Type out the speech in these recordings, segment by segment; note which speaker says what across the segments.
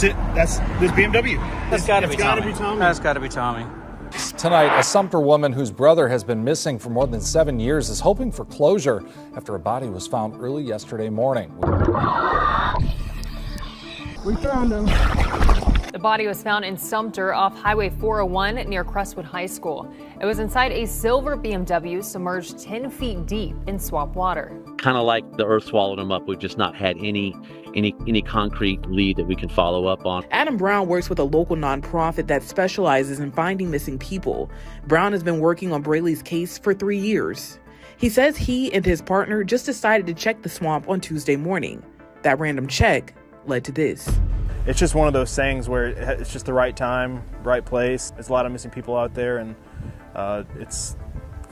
Speaker 1: That's it. That's this BMW.
Speaker 2: That's got to be Tommy. That's got to be Tommy.
Speaker 3: Tonight, a Sumter woman whose brother has been missing for more than 7 years is hoping for closure after a body was found early yesterday morning.
Speaker 4: We found him.
Speaker 5: The body was found in Sumter off Highway 401 near Crestwood High School. It was inside a silver BMW submerged 10 feet deep in swamp water.
Speaker 6: Kind of like the earth swallowed him up. We've just not had any concrete lead that we can follow up on.
Speaker 7: Adam Brown works with a local nonprofit that specializes in finding missing people. Brown has been working on Brailey's case for 3 years. He says he and his partner just decided to check the swamp on Tuesday morning. That random check led to this.
Speaker 8: It's just one of those things where it's just the right time, right place. There's a lot of missing people out there, and it's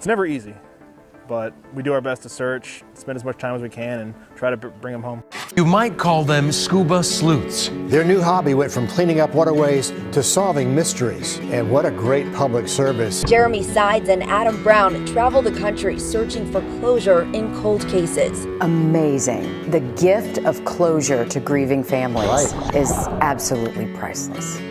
Speaker 8: never easy. But we do our best to search, spend as much time as we can, and try to bring them home.
Speaker 9: You might call them scuba sleuths.
Speaker 10: Their new hobby went from cleaning up waterways to solving mysteries. And what a great public service.
Speaker 11: Jeremy Sides and Adam Brown travel the country searching for closure in cold cases.
Speaker 12: Amazing. The gift of closure to grieving families is absolutely priceless.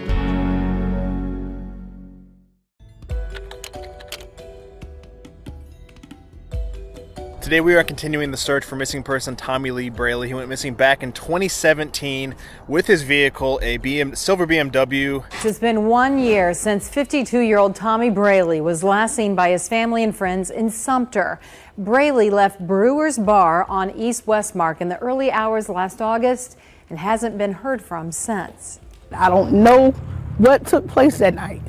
Speaker 8: Today we are continuing the search for missing person Tommy Lee Brailey. He went missing back in 2017 with his vehicle, a silver BMW.
Speaker 13: It's been 1 year since 52-year-old Tommy Brailey was last seen by his family and friends in Sumter. Brailey left Brewer's Bar on East Westmark in the early hours last August and hasn't been heard from since.
Speaker 4: I don't know what took place that night.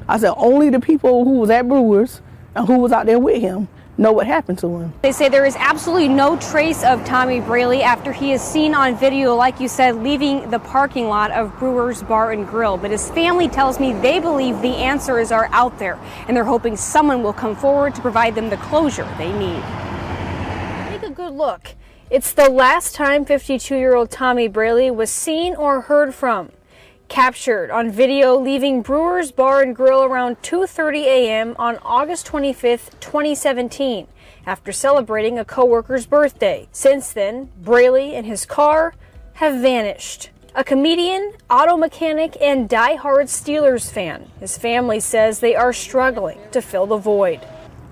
Speaker 4: I said only the people who was at Brewer's and who was out there with him know what happened to him.
Speaker 14: They say there is absolutely no trace of Tommy Brailey after he is seen on video, like you said, leaving the parking lot of Brewer's Bar and Grill. But his family tells me they believe the answers are out there, and they're hoping someone will come forward to provide them the closure they need. Take a good look. It's the last time 52-year-old Tommy Brailey was seen or heard from. Captured on video leaving Brewer's Bar and Grill around 2:30 a.m. on August 25th, 2017, after celebrating a coworker's birthday. Since then, Brailey and his car have vanished. A comedian, auto mechanic, and die-hard Steelers fan, his family says they are struggling to fill the void.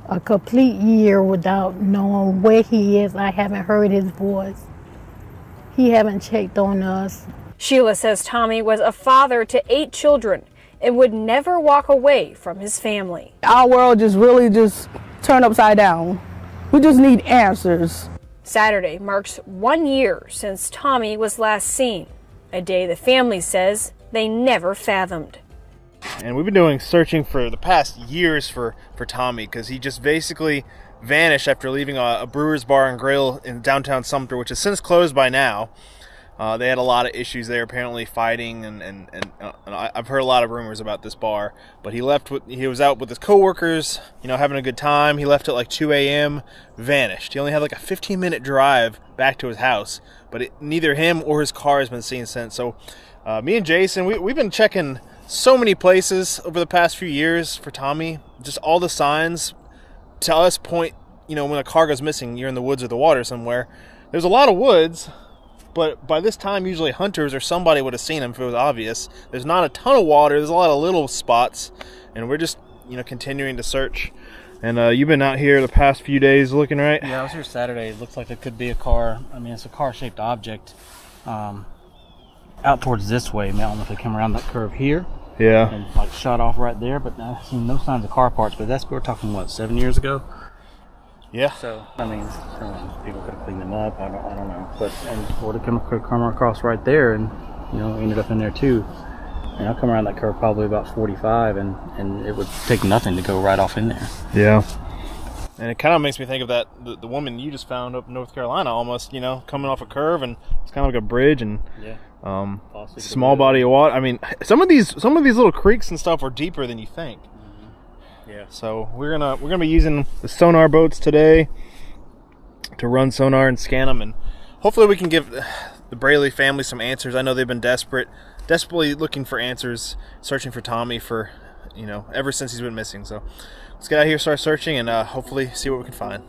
Speaker 15: A complete year without knowing where he is. I haven't heard his voice. He haven't checked on us.
Speaker 14: Sheila says Tommy was a father to 8 children and would never walk away from his family.
Speaker 4: Our world really turned upside down. We just need answers.
Speaker 14: Saturday marks 1 year since Tommy was last seen, a day the family says they never fathomed.
Speaker 8: And we've been searching for the past years for Tommy, because he just basically vanished after leaving a Brewer's Bar and Grill in downtown Sumter, which has since closed by now. They had a lot of issues there, apparently fighting, and I've heard a lot of rumors about this bar. But he was out with his coworkers, having a good time. He left at like 2 a.m., vanished. He only had like a 15-minute drive back to his house, but neither him or his car has been seen since. So me and Jason, we've been checking so many places over the past few years for Tommy. Just all the signs to us point, when a car goes missing, you're in the woods or the water somewhere. There's a lot of woods. But by this time, usually hunters or somebody would have seen him if it was obvious. There's not a ton of water. There's a lot of little spots. And we're just, continuing to search. And you've been out here the past few days looking, right?
Speaker 2: Yeah, I was here Saturday. It looks like it could be a car. I mean, it's a car-shaped object. Out towards this way. I don't know if they come around that curve here.
Speaker 8: Yeah.
Speaker 2: And shot off right there. But I've seen no signs of car parts. But we're talking, 7 years ago?
Speaker 8: Yeah.
Speaker 2: So, people could have cleaned them up. I don't know. But, or they come across right there and, ended up in there too. And I'll come around that curve probably about 45 and it would take nothing to go right off in there.
Speaker 8: Yeah. And it kind of makes me think of that, the woman you just found up in North Carolina almost, coming off a curve, and it's kind of like a bridge and small body of water. I mean, some of these little creeks and stuff are deeper than you think.
Speaker 2: Yeah.
Speaker 8: So we're gonna be using the sonar boats today to run sonar and scan them, and hopefully we can give the Brailey family some answers. I know they've been desperately looking for answers, searching for Tommy for, ever since he's been missing. So let's get out here, start searching, and hopefully see what we can find.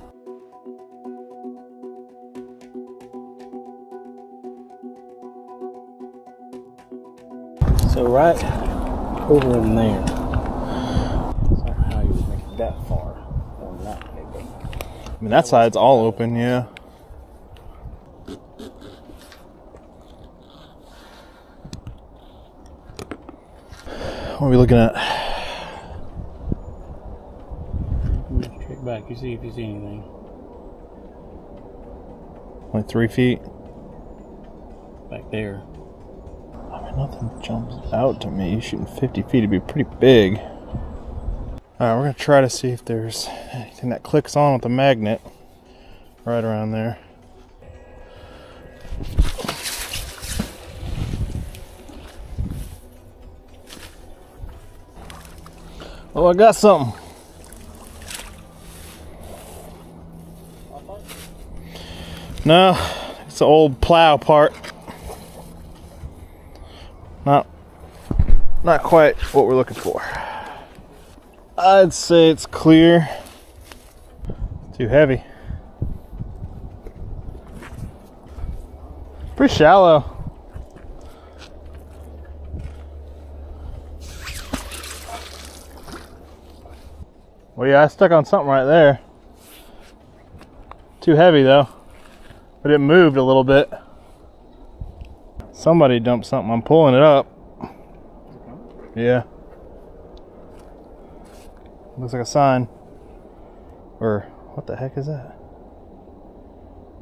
Speaker 2: So right over in there. That's not how you would make it that far. Or not, maybe.
Speaker 8: I mean, that side's all open, yeah. What are we looking at?
Speaker 2: Check back, you see if you see anything.
Speaker 8: Like 3 feet?
Speaker 2: Back there.
Speaker 8: I mean, nothing jumps out to me. Shooting 50 feet would be pretty big. Alright, we're going to try to see if there's anything that clicks on with the magnet right around there. Oh, I got something. No, it's an old plow part. Not quite what we're looking for. I'd say it's clear. Too heavy. Pretty shallow. Well, yeah, I stuck on something right there. Too heavy though, but it moved a little bit. Somebody dumped something. I'm pulling it up. Yeah. Looks like a sign. Or what the heck is that?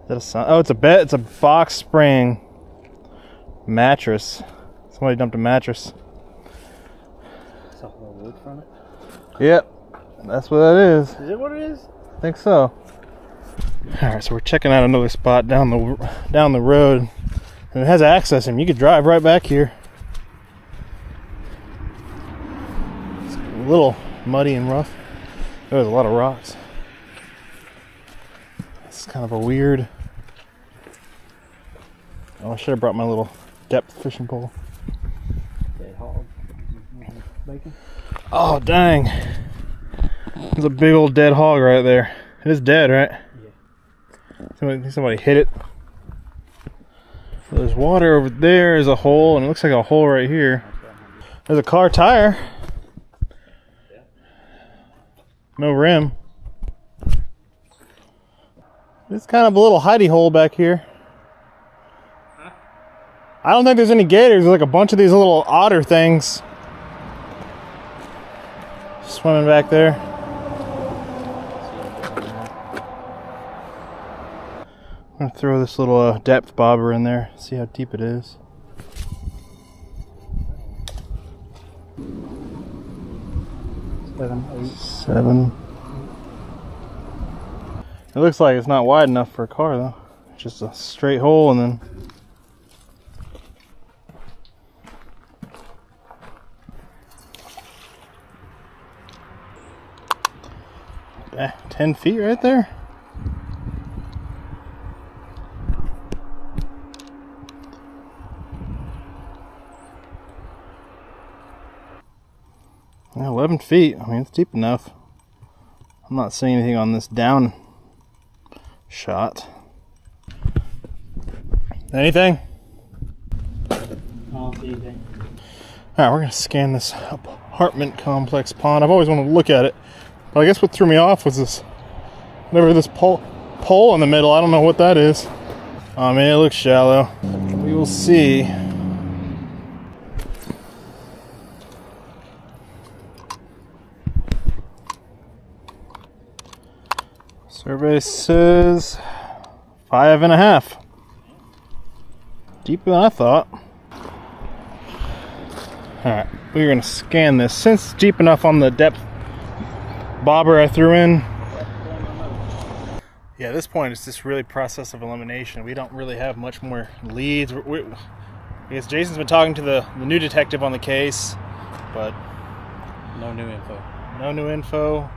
Speaker 8: Is that a sign? Oh, it's a bed. It's a box spring mattress. Somebody dumped a mattress.
Speaker 2: It's a whole wood from it?
Speaker 8: Yep. That's what that is.
Speaker 2: Is it what it is?
Speaker 8: I think so. Alright, so we're checking out another spot down the road. And it has access, and you could drive right back here. It's a little muddy and rough. There's a lot of rocks. It's kind of a weird... Oh, I should have brought my little depth fishing pole.
Speaker 2: Dead hog. Bacon?
Speaker 8: Oh, dang. There's a big old dead hog right there. It is dead, right? Yeah. Somebody hit it. So there's water over there. There's a hole, and it looks like a hole right here. There's a car tire. No rim. It's kind of a little hidey hole back here. I don't think there's any gators. There's like a bunch of these little otter things swimming back there. I'm gonna throw this little depth bobber in there, see how deep it is. Seven. It looks like it's not wide enough for a car though. It's just a straight hole and then. Eh, 10 feet right there. Yeah, 11 feet. I mean, it's deep enough. I'm not seeing anything on this down shot. Anything?
Speaker 2: I don't see anything.
Speaker 8: Alright, we're going to scan this apartment complex pond. I've always wanted to look at it. But I guess what threw me off was this, whatever this pole in the middle. I don't know what that is. I mean, it looks shallow. We will see. Survey says 5.5. Deeper than I thought. Alright, we're going to scan this. Since it's deep enough on the depth bobber I threw in. Yeah, at this point it's just really process of elimination. We don't really have much more leads. I guess Jason's been talking to the new detective on the case, but
Speaker 2: no new info.
Speaker 8: No new info.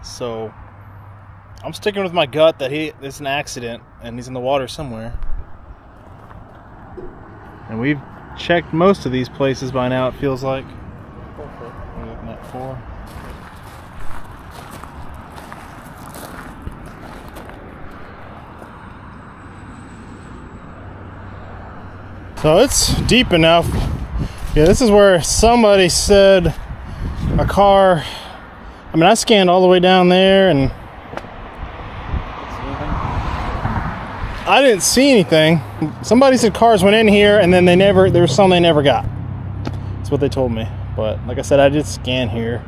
Speaker 8: So I'm sticking with my gut that it's an accident and he's in the water somewhere. And we've checked most of these places by now, it feels like. We're looking at 4. So it's deep enough Yeah, this is where somebody said a car. I mean, I scanned all the way down there and I didn't see anything. Somebody said cars went in here and then there was some they never got. That's what they told me. But like I said, I did scan here.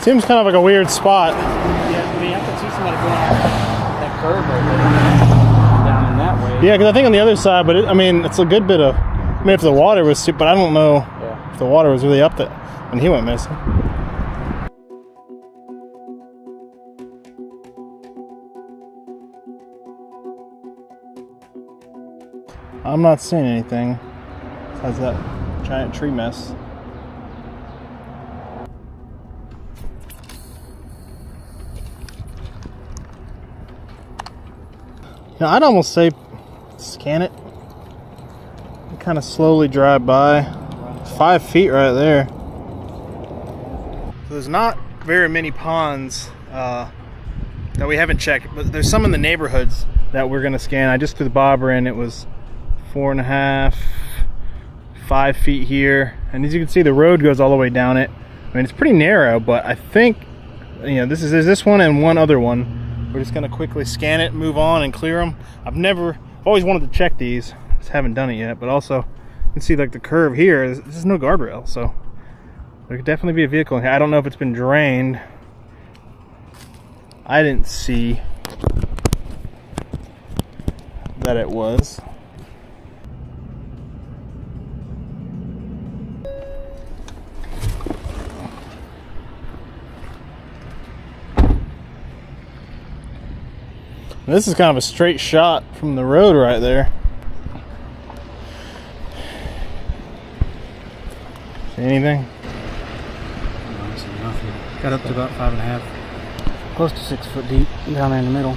Speaker 8: Seems kind of like a weird spot.
Speaker 2: Yeah, I mean, I could see somebody going off that curve right there, down in that way.
Speaker 8: Yeah, because I think on the other side, but I mean, it's a good bit of. I mean, if the water was, but I don't know if the water was really up there when he went missing. I'm not seeing anything besides that giant tree mess. Now, I'd almost say scan it. Kind of slowly drive by. 5 feet right there. So there's not very many ponds that we haven't checked, but there's some in the neighborhoods that we're gonna scan. I just threw the bobber in. It was 4.5, 5 feet here, and as you can see, the road goes all the way down it. I mean, it's pretty narrow, but I think, you know, there's this one and one other one. We're just gonna quickly scan it, move on, and clear them. I've always wanted to check these. Just haven't done it yet, but also you can see like the curve here. This is no guardrail, so there could definitely be a vehicle in here. I don't know if it's been drained. I didn't see that it was. This is kind of a straight shot from the road right there. See anything?
Speaker 2: No, I see nothing. Got up to about 5.5, close to 6 foot deep down there in the middle.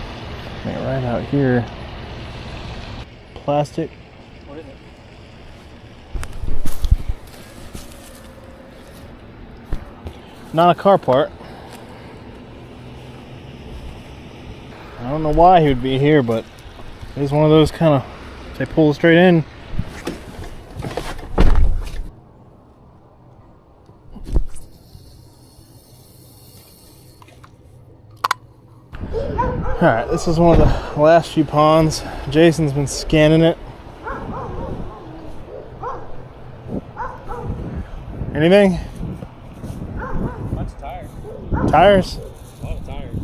Speaker 8: Yeah, right out here. Plastic.
Speaker 2: What is it?
Speaker 8: Not a car part. I don't know why he would be here, but it's one of those kind of, they pull straight in. Alright, this is one of the last few ponds. Jason's been scanning it. Anything?
Speaker 2: Bunch of tires.
Speaker 8: Tires?
Speaker 2: A lot of tires.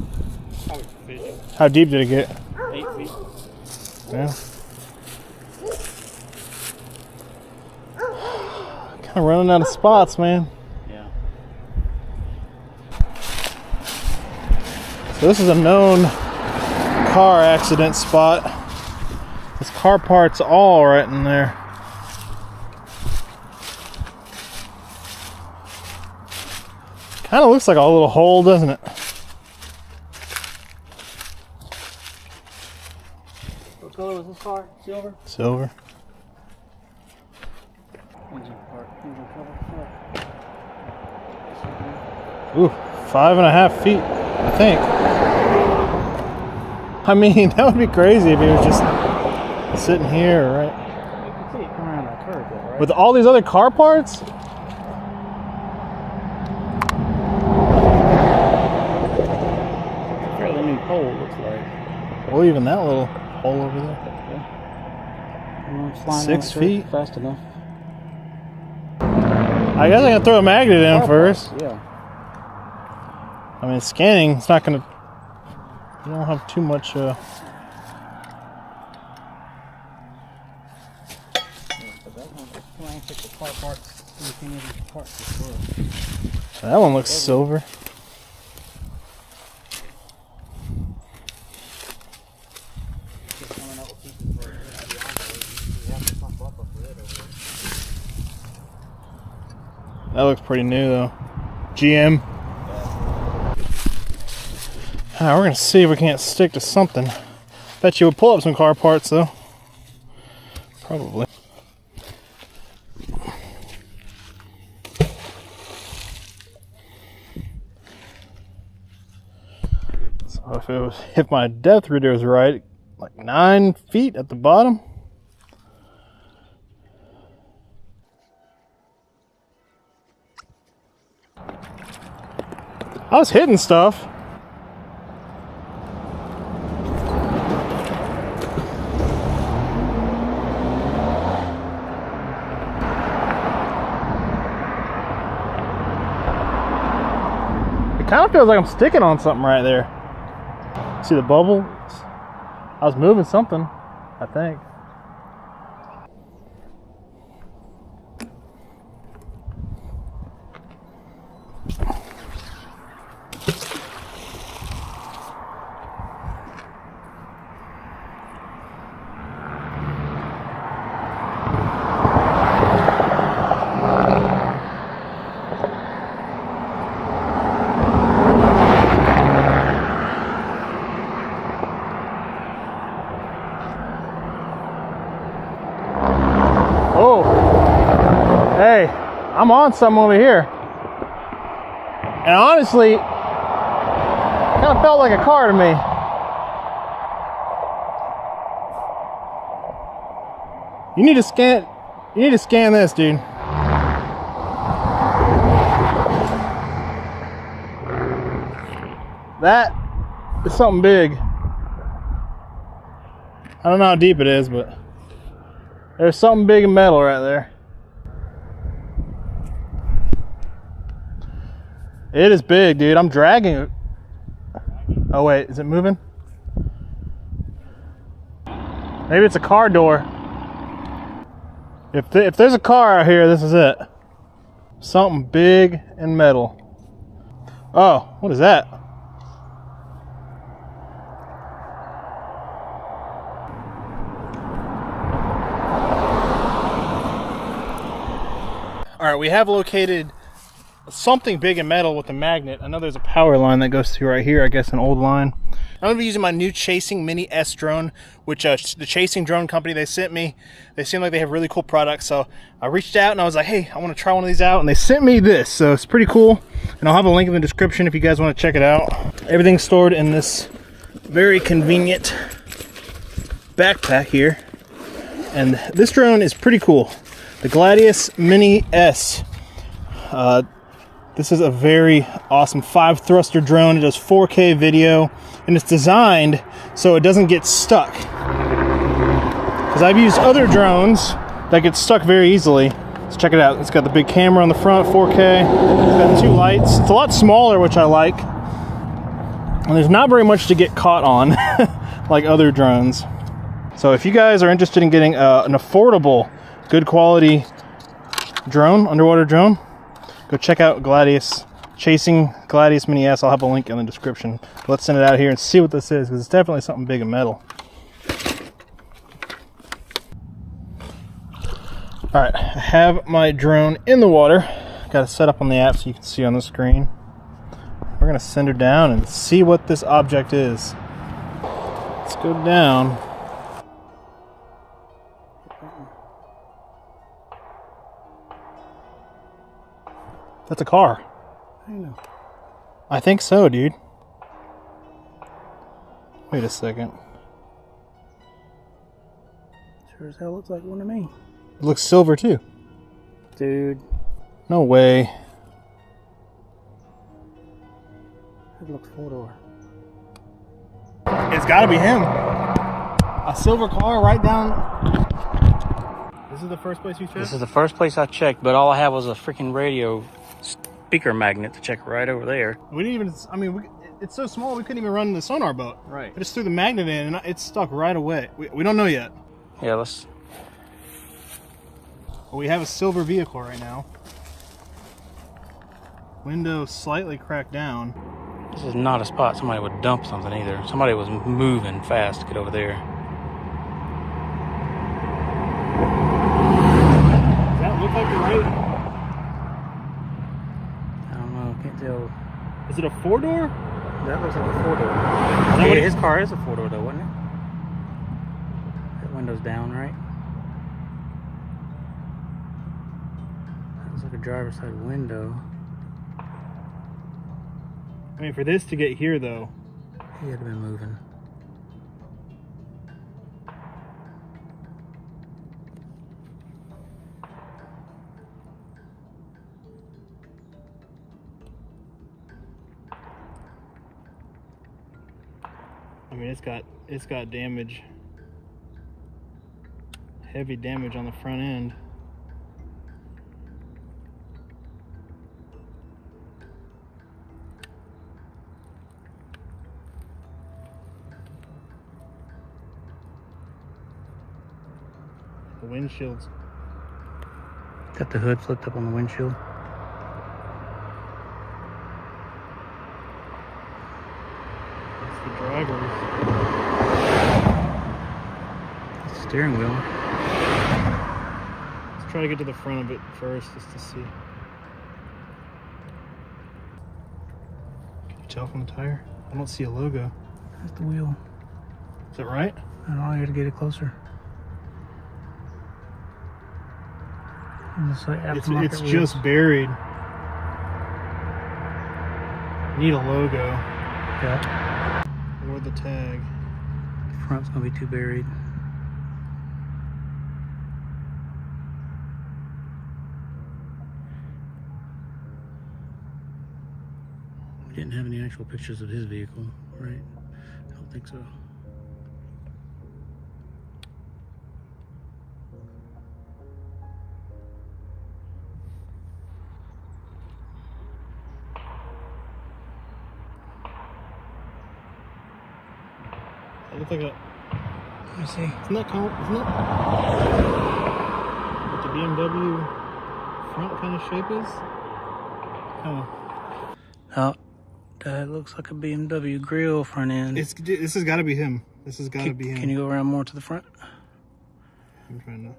Speaker 2: Probably for fishing.
Speaker 8: How deep did it get?
Speaker 2: 8 feet.
Speaker 8: Yeah. Kind of running out of spots, man.
Speaker 2: Yeah.
Speaker 8: So this is a known car accident spot. There's car parts all right in there. Kind of looks like a little hole, doesn't it?
Speaker 2: What color was this car? Silver?
Speaker 8: Silver.
Speaker 2: Engine part.
Speaker 8: Ooh, 5.5 feet, I think. I mean, that would be crazy if he was just sitting here, right?
Speaker 2: You can see it come around that curve though, right?
Speaker 8: With all these other car parts?
Speaker 2: Fairly new pole, looks like.
Speaker 8: Well, even that little hole over there.
Speaker 2: Yeah.
Speaker 8: 6 feet?
Speaker 2: Fast enough.
Speaker 8: I guess I can throw a magnet in first.
Speaker 2: Yeah.
Speaker 8: I mean, scanning, it's not going to... You don't have too much...
Speaker 2: That
Speaker 8: one looks silver. That looks pretty new though. GM. Alright, we're gonna see if we can't stick to something. Bet you would pull up some car parts though. Probably. So if my depth reader is right, like 9 feet at the bottom. I was hitting stuff. It kind of feels like I'm sticking on something right there. See the bubble? I was moving something, I think. Hey, I'm on something over here. And honestly, it kind of felt like a car to me. You need to scan this, dude. That is something big. I don't know how deep it is, but there's something big in metal right there. It is big, dude. I'm dragging it. Oh wait, is it moving? Maybe it's a car door. If there's a car out here, this is it. Something big and metal. Oh, what is that? All right, we have located something big and metal with a magnet. I know there's a power line that goes through right here, I guess an old line. I'm gonna be using my new Chasing Mini S drone, which the Chasing drone company they sent me. They seem like they have really cool products, so I reached out and I was like, hey, I want to try one of these out, and they sent me this, so it's pretty cool. And I'll have a link in the description if you guys want to check it out. Everything's stored in this very convenient backpack here, and this drone is pretty cool. The Gladius Mini S. This is a very awesome 5-thruster drone. It does 4K video, and it's designed so it doesn't get stuck. Because I've used other drones that get stuck very easily. Let's check it out. It's got the big camera on the front, 4K. It's got 2 lights. It's a lot smaller, which I like. And there's not very much to get caught on like other drones. So if you guys are interested in getting an affordable, good quality drone, underwater drone, go check out Gladius, Chasing Gladius Mini S. I'll have a link in the description. Let's send it out here and see what this is, because it's definitely something big and metal. Alright, I have my drone in the water. Got it set up on the app so you can see on the screen. We're going to send her down and see what this object is. Let's go down. That's a car. I know. I think so, dude. Wait a second.
Speaker 2: Sure as hell looks like one to me.
Speaker 8: It looks silver too.
Speaker 2: Dude.
Speaker 8: No way.
Speaker 2: It looks 4-door.
Speaker 8: It's gotta be him. A silver car right down. This is the first place you checked?
Speaker 2: This is the first place I checked, but all I have was a freaking radio speaker magnet to check right over there.
Speaker 8: We didn't even, I mean, it's so small we couldn't even run the sonar boat.
Speaker 2: Right.
Speaker 8: I just threw the magnet in and it's stuck right away. We don't know yet.
Speaker 2: Yeah, let's...
Speaker 8: Well, we have a silver vehicle right now. Window slightly cracked down.
Speaker 2: This is not a spot somebody would dump something either. Somebody was moving fast to get over there.
Speaker 8: Does that look like the right?
Speaker 2: I don't know, can't tell.
Speaker 8: Is it a 4-door?
Speaker 2: That looks like a 4-door. Yeah, his car is a 4-door though, wasn't it? That window's down, right? That looks like a driver's side window.
Speaker 8: I mean, for this to get here though,
Speaker 2: he had been moving.
Speaker 8: I mean, it's got damage, heavy damage on the front end. The windshield's
Speaker 2: got the hood flipped up on the windshield.
Speaker 8: That's the driver's.
Speaker 2: That's the steering wheel.
Speaker 8: Let's try to get to the front of it first just to see. Can you tell from the tire? I don't see a logo.
Speaker 2: That's the wheel.
Speaker 8: Is that right?
Speaker 2: I don't know, I gotta get it closer.
Speaker 8: It's just buried. Need a logo.
Speaker 2: Yeah.
Speaker 8: Or the tag.
Speaker 2: The front's gonna be too buried. We didn't have any actual pictures of his vehicle, right? I don't think so.
Speaker 8: It looks like a.
Speaker 2: Let me see.
Speaker 8: Isn't that what the BMW front kind of shape is?
Speaker 2: Oh, that looks like a BMW grill front end.
Speaker 8: This has got to be him. This has got to be him.
Speaker 2: Can you go around more to the front?
Speaker 8: I'm trying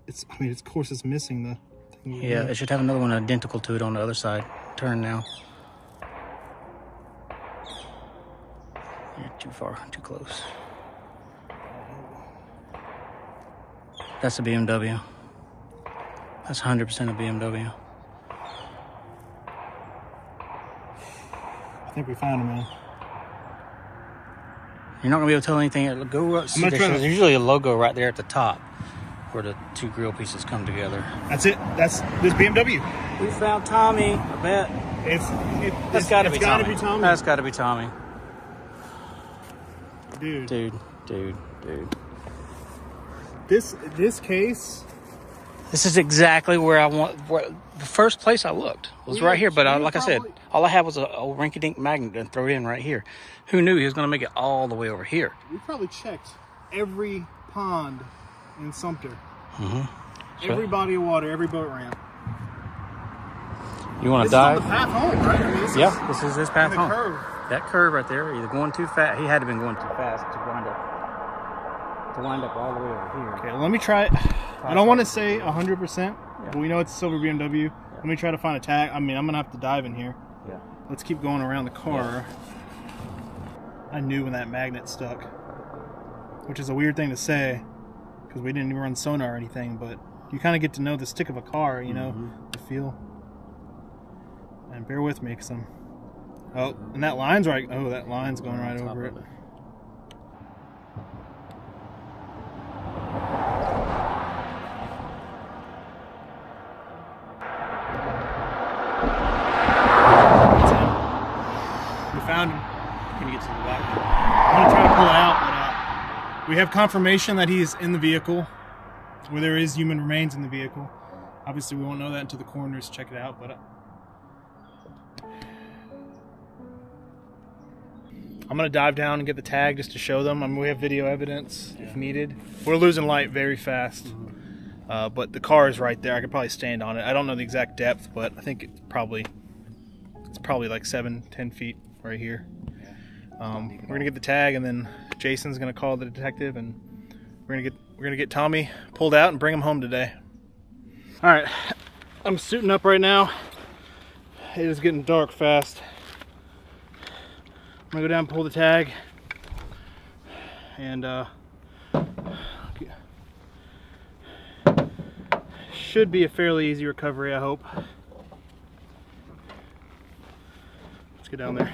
Speaker 8: to. I mean, of course, it's missing the thing.
Speaker 2: Yeah, it should have another one identical to it on the other side. Turn now. You're too far, too close. That's a BMW. That's 100% a BMW.
Speaker 8: I think we found him, man.
Speaker 2: You're not gonna be able to tell anything. Go see, there's usually a logo right there at the top where the two grill pieces come together.
Speaker 8: That's it. That's this BMW.
Speaker 2: We found Tommy. I bet. That's gotta be Tommy. That's gotta be Tommy.
Speaker 8: Dude. This case.
Speaker 2: This is exactly where I want. The first place I looked was right here, but like I said, all I had was a rinky-dink magnet and throw it in right here. Who knew he was going to make it all the way over here?
Speaker 8: We probably checked every pond in Sumter.
Speaker 2: Mm-hmm.
Speaker 8: Every body of water, every boat ramp.
Speaker 2: You want to dive?
Speaker 8: This is on the path home, right? I mean,
Speaker 2: this is his path home.
Speaker 8: Curve.
Speaker 2: That curve right there, either going too fast. He had to have been going too fast to wind up all the way over here.
Speaker 8: Okay, let me try. I don't want to say 100%, but we know it's a silver BMW. Let me try to find a tag. I mean, I'm gonna have to dive in here.
Speaker 2: Yeah.
Speaker 8: Let's keep going around the car. Yeah. I knew when that magnet stuck, which is a weird thing to say because we didn't even run sonar or anything. But you kind of get to know the stick of a car, you know, the feel. And bear with me, because I'm. Oh, and that line's right. Oh, that line's going right over it. We found him.
Speaker 2: Can you get to the back?
Speaker 8: I'm gonna try to pull it out, but we have confirmation that he's in the vehicle, where there is human remains in the vehicle. Obviously, we won't know that until the coroners check it out, but. I'm going to dive down and get the tag just to show them. I mean, we have video evidence if needed. We're losing light very fast. But the car is right there. I could probably stand on it. I don't know the exact depth, but I think it's probably like 7-10 feet right here. We're going to get the tag, and then Jason's going to call the detective, and we're going to get Tommy pulled out and bring him home today. All right. I'm suiting up right now. It is getting dark fast. I'm gonna go down and pull the tag, and should be a fairly easy recovery, I hope. Let's get down there.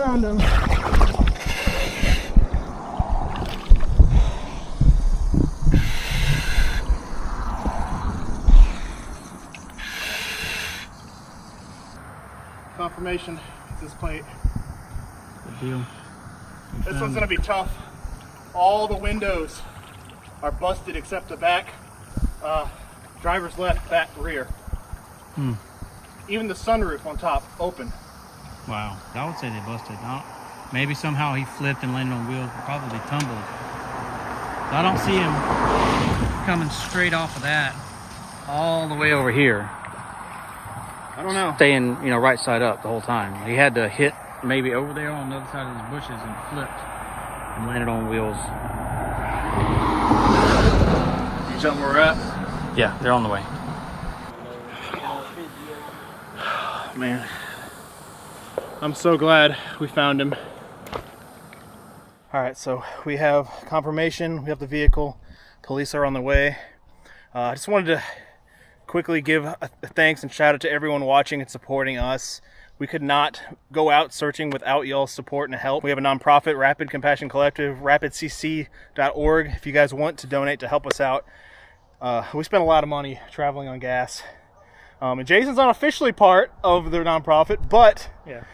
Speaker 4: found him.
Speaker 8: Confirmation, this plate.
Speaker 2: Good deal.
Speaker 8: This one's gonna be tough. All the windows are busted except the back, driver's left, back, rear. Even the sunroof on top, open.
Speaker 2: Wow, I would say they busted. Maybe somehow he flipped and landed on wheels, probably tumbled. So I don't see him coming straight off of that all the way over here.
Speaker 8: I don't know.
Speaker 2: Staying, right side up the whole time. He had to hit maybe over there on the other side of these bushes and flipped and landed on wheels.
Speaker 8: You tell them where we're at?
Speaker 2: Yeah, they're on the way.
Speaker 8: Man, I'm so glad we found him. All right, so we have confirmation. We have the vehicle. Police are on the way. I just wanted to quickly give a thanks and shout out to everyone watching and supporting us. We could not go out searching without y'all's support and help. We have a nonprofit, Rapid Compassion Collective, rapidcc.org. If you guys want to donate to help us out. We spent a lot of money traveling on gas. And Jason's not officially part of their nonprofit, but
Speaker 2: yeah.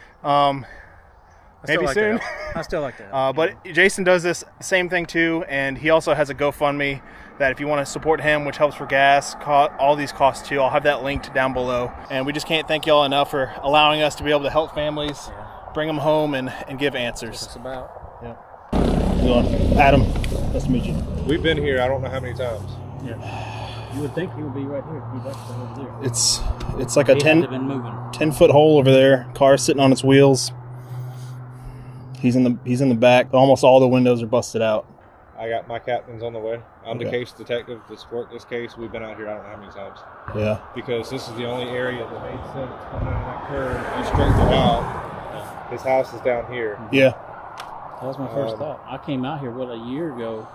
Speaker 8: Maybe
Speaker 2: like
Speaker 8: soon.
Speaker 2: I still like that.
Speaker 8: But Jason does this same thing too, and he also has a GoFundMe that if you want to support him, which helps for gas, all these costs too, I'll have that linked down below. And we just can't thank y'all enough for allowing us to be able to help families, bring them home, and give answers.
Speaker 2: That's about.
Speaker 8: Yeah. Adam, nice to meet you.
Speaker 1: We've been here, I don't know how many times.
Speaker 2: Yeah. You would think he would be right here. He's actually over there.
Speaker 8: It's like a 10-foot hole over there. Car sitting on its wheels. He's in the back. Almost all the windows are busted out.
Speaker 1: I got my captains on the way. I'm the case detective that's worked this case. We've been out here I don't know how many times.
Speaker 8: Yeah.
Speaker 1: Because this is the only area that made sense coming out of that curve. You straighten it out. His house is down here.
Speaker 8: Yeah.
Speaker 2: That was my first thought. I came out here, a year ago,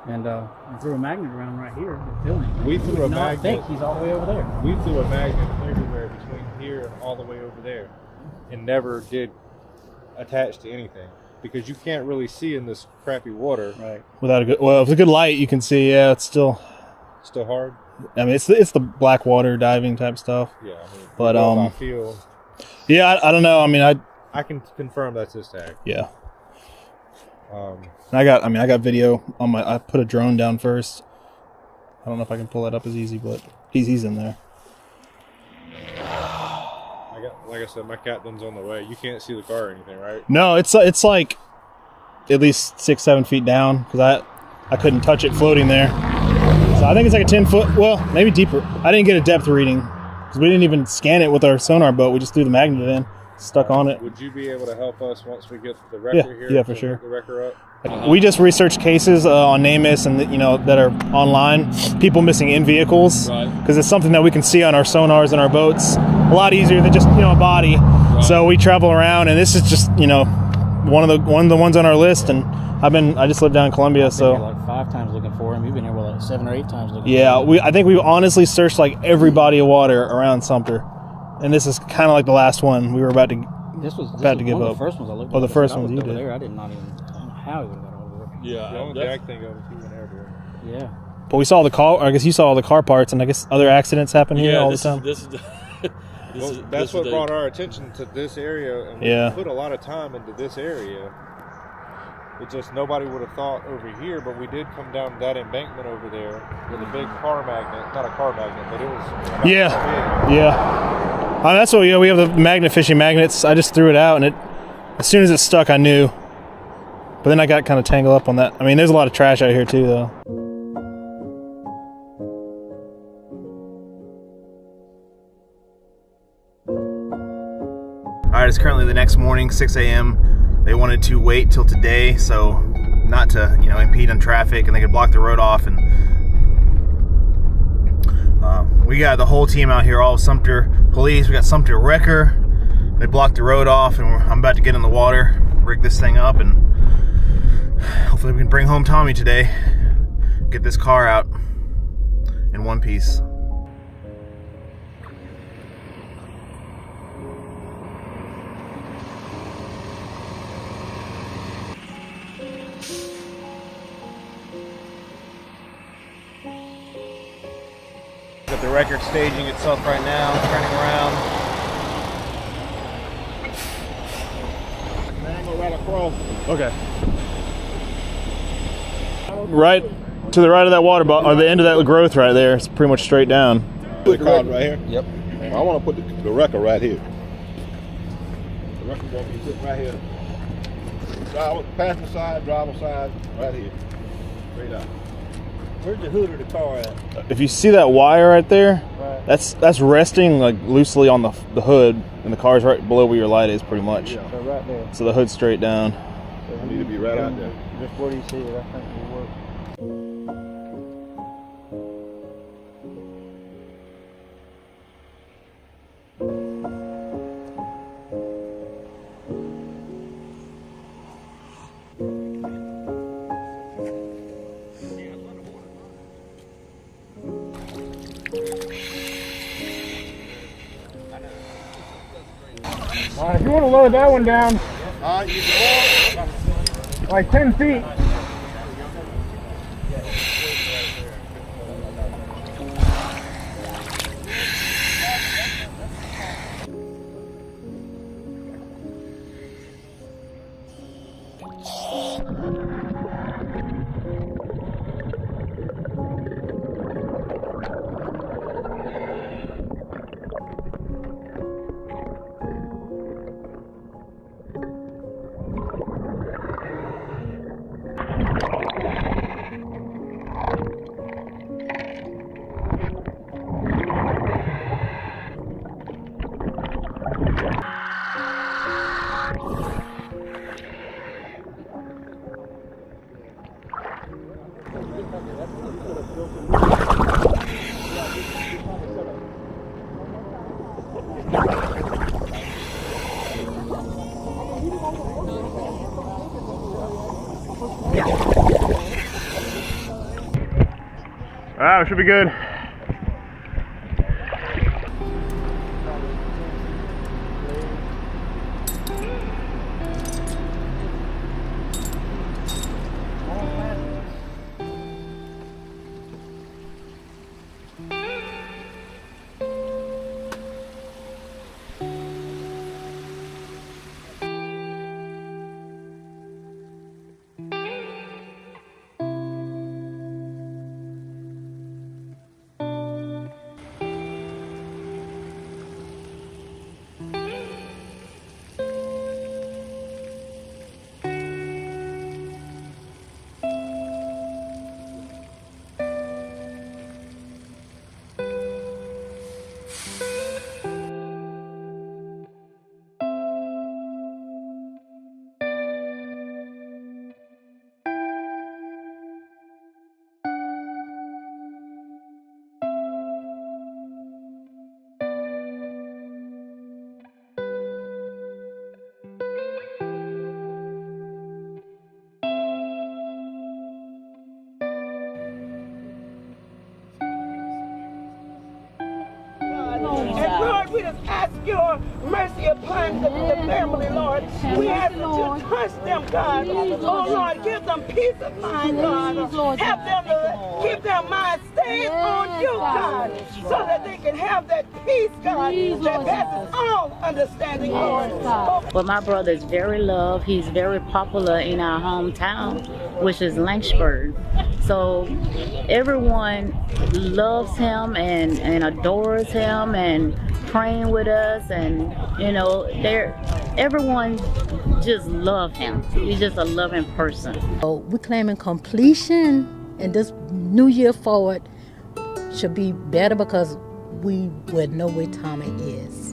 Speaker 2: and I threw a magnet around right here to fill him.
Speaker 1: We threw a magnet.
Speaker 2: I think he's all the way over there.
Speaker 1: We threw a magnet everywhere between here and all the way over there, and never did attach to anything because you can't really see in this crappy water.
Speaker 2: Right.
Speaker 8: With a good light, you can see. Yeah, it's still
Speaker 1: hard.
Speaker 8: I mean, it's the black water diving type stuff.
Speaker 1: Yeah. I mean,
Speaker 8: but
Speaker 1: I feel.
Speaker 8: Yeah, I don't know. I mean,
Speaker 1: I can confirm that's his tag.
Speaker 8: Yeah. I got video on my. I put a drone down first. I don't know if I can pull that up as easy, but he's in there.
Speaker 1: Like I said, my captain's on the way. You can't see the car or anything, right?
Speaker 8: No, it's like at least 6-7 feet down because I couldn't touch it floating there. So I think it's like a 10-foot. Well, maybe deeper. I didn't get a depth reading because we didn't even scan it with our sonar boat. We just threw the magnet in, stuck on it.
Speaker 1: Would you be able to help us once we get the wrecker here?
Speaker 8: Yeah, for sure.
Speaker 1: The wrecker up.
Speaker 8: We just researched cases on NamUs and that are online, people missing in vehicles, because it's something that we can see on our sonars and our boats a lot easier than just a body. Right. So we travel around, and this is just one of the ones on our list. And I just live down in Columbia,
Speaker 2: I've been here like 5 times looking for him. You've been here like 7 or 8 times looking.
Speaker 8: Yeah,
Speaker 2: for him.
Speaker 8: I think we honestly searched like every body of water around Sumter, and this is kind of like the last one. We were about to give up.
Speaker 2: The first ones I looked at.
Speaker 8: Oh, the first ones you did.
Speaker 2: There, I did not even know how he would have got over there.
Speaker 1: Yeah, the only thing I can think of is he went there.
Speaker 2: Yeah.
Speaker 8: But we saw the car. I guess you saw all the car parts, and I guess other accidents happen here all the time.
Speaker 1: That's what brought our attention to this area, and we put a lot of time into this area. It just nobody would have thought over here, but we did come down that embankment over there with a big car magnet. Not a car magnet, but it was.
Speaker 8: Yeah. That's what we have the magnet fishing magnets. I just threw it out, and as soon as it stuck, I knew. But then I got kind of tangled up on that. I mean, there's a lot of trash out here too, though. All right, it's currently the next morning, 6 a.m. They wanted to wait till today, so not to impede on traffic, and they could block the road off. And we got the whole team out here, all of Sumter police. We got Sumter Wrecker. They blocked the road off, and I'm about to get in the water, rig this thing up, and hopefully we can bring home Tommy today. Get this car out in one piece. The wrecker staging itself right now, turning around.
Speaker 1: Right across.
Speaker 8: Okay. Right to the right of that water bottle, or the end of that growth right there. It's pretty much straight down.
Speaker 16: Put the card right here?
Speaker 1: Yep.
Speaker 16: I want to put the wrecker right here. The wrecker will be sitting right here. Passenger side, driver side, right here. Straight out.
Speaker 1: Where's the hood of the car at?
Speaker 8: If you see that wire right there, that's resting like loosely on the hood, and the car's right below where your light is, pretty much.
Speaker 1: Yeah. So right there.
Speaker 8: So the hood's straight down.
Speaker 16: So you need to be right out there.
Speaker 1: Just where do you see it? I think will work.
Speaker 17: If you want to lower that one down,
Speaker 16: You can
Speaker 17: like 10 feet.
Speaker 8: Should be good.
Speaker 18: And Lord, we just ask your mercy upon the family, Lord. We ask that you touch them, God. Oh, Lord, give them peace of mind, God. Help them to keep their mind stayed on you, God, so that they can have that peace, God, that passes all understanding, Lord.
Speaker 19: Well, my brother is very loved. He's very popular in our hometown, which is Lynchburg. So everyone loves him and adores him and praying with us, and you know, everyone just loves him. He's just a loving person.
Speaker 15: We're claiming completion, and this new year forward should be better because we would know where Tommy is.